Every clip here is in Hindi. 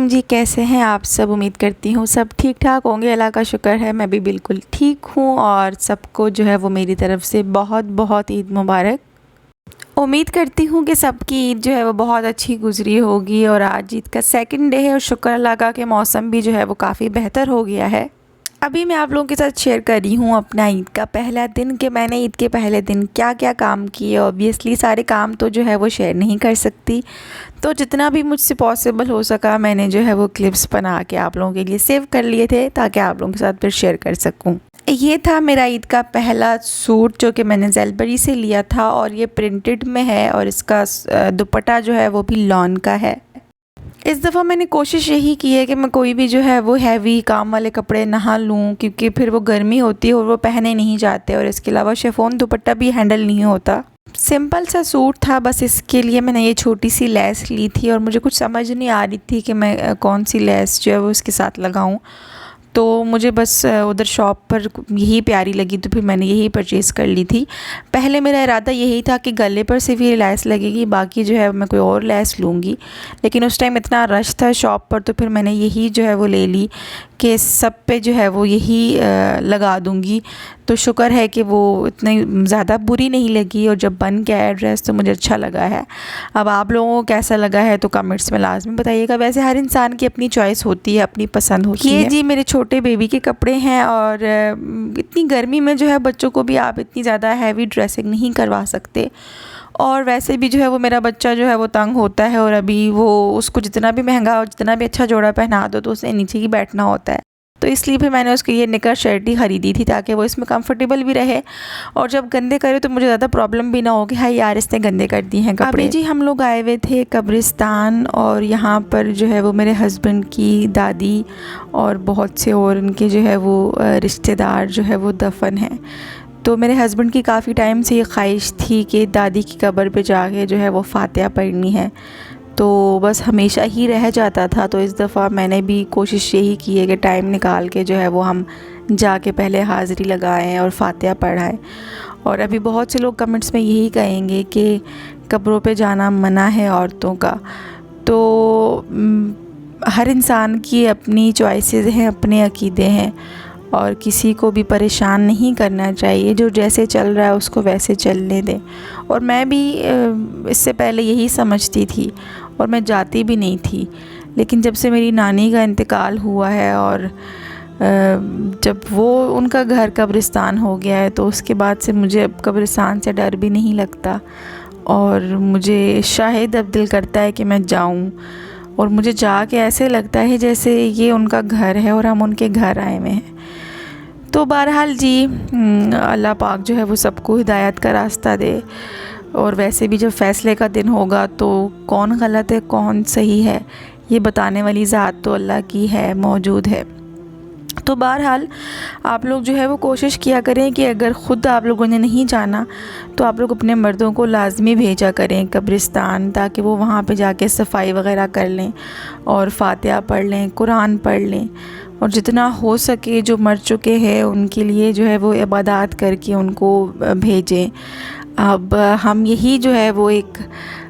वालेकुम जी, कैसे हैं आप सब। उम्मीद करती हूँ सब ठीक ठाक होंगे। अल्लाह का शुक्र है मैं भी बिल्कुल ठीक हूँ और सबको जो है वो मेरी तरफ़ से बहुत बहुत ईद मुबारक। उम्मीद करती हूँ कि सबकी ईद जो है वो बहुत अच्छी गुज़री होगी और आज ईद का सेकंड डे है और शुक्र अल्लाह का कि मौसम भी जो है वो काफ़ी बेहतर हो गया है। अभी मैं आप लोगों के साथ शेयर कर रही हूँ अपना ईद का पहला दिन कि मैंने ईद के पहले दिन क्या क्या काम किए। ऑब्वियसली सारे काम तो जो है वो शेयर नहीं कर सकती, तो जितना भी मुझसे पॉसिबल हो सका मैंने जो है वो क्लिप्स बना के आप लोगों के लिए सेव कर लिए थे ताकि आप लोगों के साथ फिर शेयर कर सकूँ। ये था मेरा ईद का पहला सूट जो कि मैंने ज़ेलबरी से लिया था और ये प्रिंटेड में है और इसका दुपट्टा जो है वो भी लॉन का है। इस दफ़ा मैंने कोशिश यही की है कि मैं कोई भी जो है वो हैवी काम वाले कपड़े ना लूँ, क्योंकि फिर वो गर्मी होती है और वो पहने नहीं जाते और इसके अलावा शिफॉन दुपट्टा भी हैंडल नहीं होता। सिंपल सा सूट था, बस इसके लिए मैंने ये छोटी सी लेस ली थी और मुझे कुछ समझ नहीं आ रही थी कि मैं कौन सी लेस जो है वो इसके साथ लगाऊं, तो मुझे बस उधर शॉप पर यही प्यारी लगी तो फिर मैंने यही परचेज़ कर ली थी। पहले मेरा इरादा यही था कि गले पर सिर्फ ये लेस लगेगी, बाकी जो है मैं कोई और लेस लूँगी, लेकिन उस टाइम इतना रश था शॉप पर तो फिर मैंने यही जो है वो ले ली कि सब पे जो है वो यही लगा दूँगी। तो शुक्र है कि वो इतनी ज़्यादा बुरी नहीं लगी और जब बन के आया ड्रेस तो मुझे अच्छा लगा है। अब आप लोगों को कैसा लगा है तो कमेंट्स में लाजमी बताइएगा। वैसे हर इंसान की अपनी चॉइस होती है, अपनी पसंद होती है। ये जी मेरे छोटे बेबी के कपड़े हैं और इतनी गर्मी में जो है बच्चों को भी आप इतनी ज़्यादा हैवी ड्रेसिंग नहीं करवा सकते और वैसे भी जो है वो मेरा बच्चा जो है वो तंग होता है और अभी वो उसको जितना भी महंगा और जितना भी अच्छा जोड़ा पहना दो तो उसे नीचे ही बैठना होता है। तो इसलिए फिर मैंने उसके ये निकर शर्ट ही ख़रीदी थी ताकि वो इसमें कंफर्टेबल भी रहे और जब गंदे करे तो मुझे ज़्यादा प्रॉब्लम भी ना हो कि हाँ यार इसने गंदे कर दिए हैं कपड़े। अभी जी हम लोग आए हुए थे कब्रिस्तान और यहाँ पर जो है वो मेरे हस्बैंड की दादी और बहुत से और उनके जो है वो रिश्तेदार जो है वो दफन हैं। तो मेरे हस्बैंड की काफ़ी टाइम से ये ख्वाहिश थी कि दादी की कब्र पे जाके जो है वो फातिहा पढ़नी है, तो बस हमेशा ही रह जाता था। तो इस दफ़ा मैंने भी कोशिश यही की है कि टाइम निकाल के जो है वो हम जाके पहले हाज़री लगाएं और फातिहा पढ़ाएं। और अभी बहुत से लोग कमेंट्स में यही कहेंगे कि कब्रों पे जाना मना है औरतों का, तो हर इंसान की अपनी चॉइसेस हैं, अपने अकीदे हैं और किसी को भी परेशान नहीं करना चाहिए। जो जैसे चल रहा है उसको वैसे चलने दें। और मैं भी इससे पहले यही समझती थी और मैं जाती भी नहीं थी, लेकिन जब से मेरी नानी का इंतकाल हुआ है और जब वो उनका घर कब्रिस्तान हो गया है तो उसके बाद से मुझे अब कब्रिस्तान से डर भी नहीं लगता और मुझे शायद अब दिल करता है कि मैं जाऊं और मुझे जाके ऐसे लगता है जैसे ये उनका घर है और हम उनके घर आए हुए हैं। तो बहरहाल जी अल्लाह पाक जो है वो सबको हिदायत का रास्ता दे और वैसे भी जब फ़ैसले का दिन होगा तो कौन गलत है कौन सही है ये बताने वाली ज़ात तो अल्लाह की है, मौजूद है। तो बहरहाल आप लोग जो है वो कोशिश किया करें कि अगर ख़ुद आप लोगों ने नहीं जाना तो आप लोग अपने मर्दों को लाजमी भेजा करें कब्रिस्तान, ताकि वो वहाँ पे जाके सफाई वगैरह कर लें और फातिहा पढ़ लें, कुरान पढ़ लें और जितना हो सके जो मर चुके हैं उनके लिए जो है वो इबादत करके उनको भेजें। अब हम यही जो है वो एक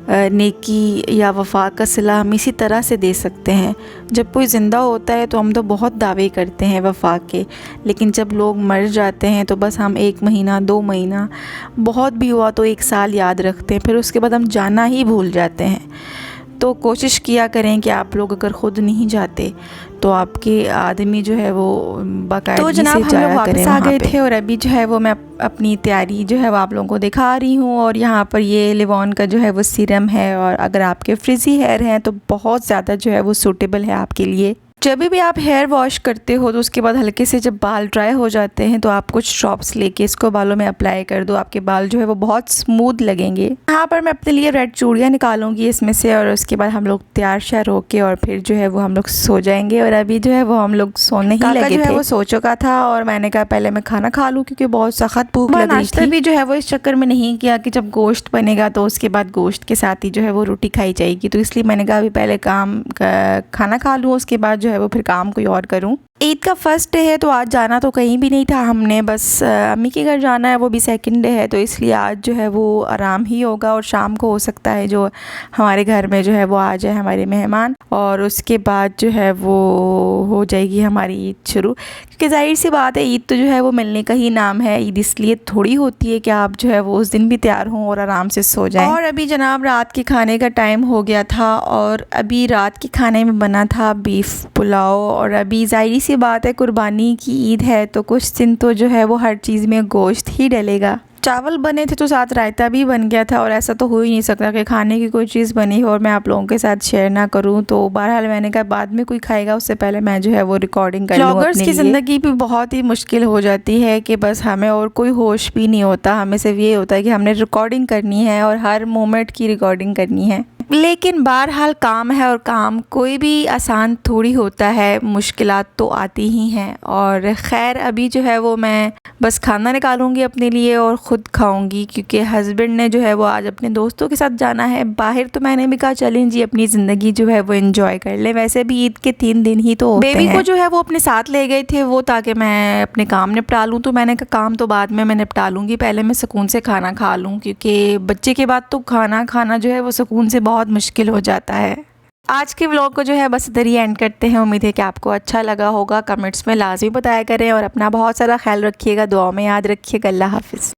नेकी या वफ़ा का सिला हम इसी तरह से दे सकते हैं। जब कोई ज़िंदा होता है तो हम तो बहुत दावे करते हैं वफ़ा के, लेकिन जब लोग मर जाते हैं तो बस हम 1 महीना 2 महीना, बहुत भी हुआ तो 1 साल याद रखते हैं, फिर उसके बाद हम जाना ही भूल जाते हैं। तो कोशिश किया करें कि आप लोग अगर ख़ुद नहीं जाते तो आपके आदमी जो है वो बाकायदगी से जाया करें। आ गए थे और अभी जो है वो मैं अपनी तैयारी जो है वो आप लोगों को दिखा रही हूँ और यहाँ पर ये लिवॉन का जो है वो सीरम है और अगर आपके फ्रिजी हेयर हैं तो बहुत ज़्यादा जो है वो सूटेबल है आपके लिए। जब भी आप हेयर वॉश करते हो तो उसके बाद हल्के से जब बाल ड्राई हो जाते हैं तो आप कुछ ड्रॉप्स लेके इसको बालों में अप्लाई कर दो, आपके बाल जो है वो बहुत स्मूथ लगेंगे। यहाँ पर मैं अपने लिए रेड चूड़ियाँ निकालूंगी इसमें से और उसके बाद हम लोग तैयार श्यार होके और फिर जो है वो हम लोग सो जाएंगे। और अभी जो है वो हम लोग सोने ही लगे थे। वो सो चुका था और मैंने कहा पहले मैं खाना खा लूँ क्योंकि बहुत सख्त भूख लग रही थी। नाश्ता भी जो है वो इस चक्कर में नहीं किया कि जब गोश्त बनेगा तो उसके बाद गोश्त के साथ ही जो है वो रोटी खाई जाएगी, तो इसलिए मैंने कहा अभी पहले खाना खा लूँ, उसके बाद जो है वो फिर काम कोई और करूँ। ईद का फर्स्ट डे है तो आज जाना तो कहीं भी नहीं था हमने, बस अम्मी के घर जाना है, वो भी सेकंड डे है, तो इसलिए आज जो है वो आराम ही होगा। और शाम को हो सकता है जो हमारे घर में जो है वो आ जाए हमारे मेहमान, और उसके बाद जो है वो हो जाएगी हमारी ईद शुरू। क्योंकि जाहिर सी बात है, ईद तो जो है वो मिलने का ही नाम है। ईद इसलिए थोड़ी होती है कि आप जो है वो उस दिन भी तैयार हों और आराम से सो जाएं। और अभी जनाब रात के खाने का टाइम हो गया था, और अभी रात के खाने में बना था बीफ पुलाव। और अभी जाहिर सी बात है, कुर्बानी की ईद है तो कुछ दिन तो जो है वो हर चीज़ में गोश्त ही डलेगा। चावल बने थे तो साथ रायता भी बन गया था, और ऐसा तो हो ही नहीं सकता कि खाने की कोई चीज़ बनी हो और मैं आप लोगों के साथ शेयर ना करूं। तो बहरहाल मैंने कहा बाद में कोई खाएगा उससे पहले मैं जो है वो रिकॉर्डिंग कर लूं। व्लॉगर्स की ज़िंदगी भी बहुत ही मुश्किल हो जाती है कि बस हमें और कोई होश भी नहीं होता, हमें सिर्फ ये होता है कि हमने रिकॉर्डिंग करनी है और हर मोमेंट की रिकॉर्डिंग करनी है। लेकिन बहरहाल काम है, और काम कोई भी आसान थोड़ी होता है, मुश्किलात तो आती ही हैं। और ख़ैर अभी जो है वो मैं बस खाना निकालूंगी अपने लिए और ख़ुद खाऊंगी, क्योंकि हस्बैंड ने जो है वो आज अपने दोस्तों के साथ जाना है बाहर। तो मैंने भी कहा चलें जी अपनी ज़िंदगी जो है वो एंजॉय कर ले। वैसे भी ईद के 3 दिन ही तो होते हैं। बेबी को जो है वो अपने साथ ले गए थे वो, ताकि मैं अपने काम निपटा लूँ। तो मैंने कहा काम तो बाद में मैं निपटा लूँगी, पहले मैं सुकून से खाना खा लूँ, क्योंकि बच्चे के बाद तो खाना खाना जो है वो सुकून से बहुत मुश्किल हो जाता है। आज के व्लॉग को जो है बस इधर ही एंड करते हैं। उम्मीद है कि आपको अच्छा लगा होगा। कमेंट्स में लाजमी बताया करें, और अपना बहुत सारा ख्याल रखिएगा, दुआ में याद रखिएगा। अल्लाह हाफ़िज़।